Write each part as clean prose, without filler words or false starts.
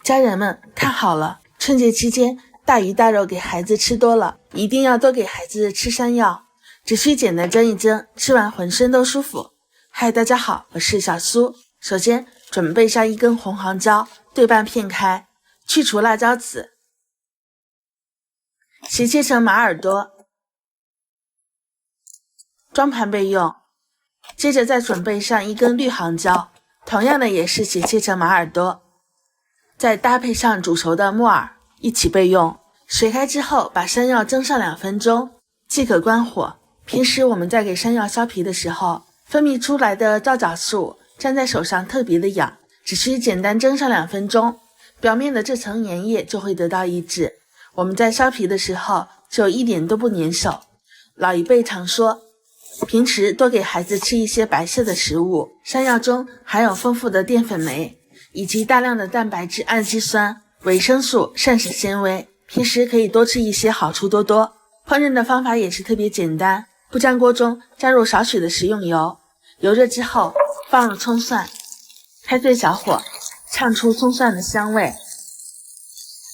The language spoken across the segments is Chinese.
家人们看好了，春节期间大鱼大肉给孩子吃多了，一定要多给孩子吃山药，只需简单蒸一蒸，吃完浑身都舒服。嗨，大家好，我是小苏。首先准备上一根红黄椒，对半片开，去除辣椒籽，斜切成马耳朵，装盘备用。接着再准备上一根绿杭椒，同样的也是斜切成马耳朵，再搭配上煮熟的木耳一起备用。水开之后把山药蒸上2分钟即可关火。平时我们在给山药削皮的时候，分泌出来的皂角素粘在手上特别的痒，只需简单蒸上2分钟，表面的这层粘液就会得到抑制，我们在削皮的时候就一点都不粘手。老一辈常说，平时多给孩子吃一些白色的食物，山药中含有丰富的淀粉酶以及大量的蛋白质、氨基酸、维生素、膳食纤维，平时可以多吃一些，好处多多。烹饪的方法也是特别简单，不粘锅中加入少许的食用油，油热之后放入葱蒜，开最小火炝出葱蒜的香味，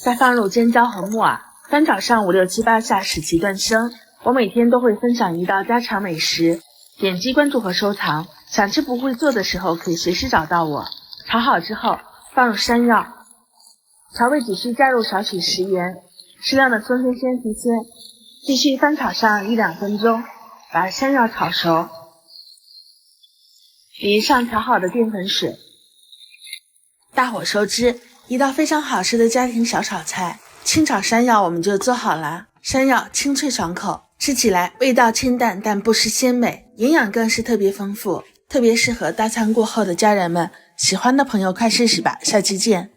再放入尖椒和木耳，翻炒上5、6、7、8下，使其断生。我每天都会分享一道家常美食，点击关注和收藏，想吃不会做的时候可以随时找到我。炒好之后放入山药，调味只需加入少许食盐，适量的松鲜鲜提鲜，继续翻炒上1、2分钟，把山药炒熟，淋上调好的淀粉水，大火收汁。一道非常好吃的家庭小炒菜，清炒山药我们就做好了。山药清脆爽口，吃起来味道清淡但不失鲜美，营养更是特别丰富，特别适合大餐过后的家人们。喜欢的朋友快试试吧，下期见。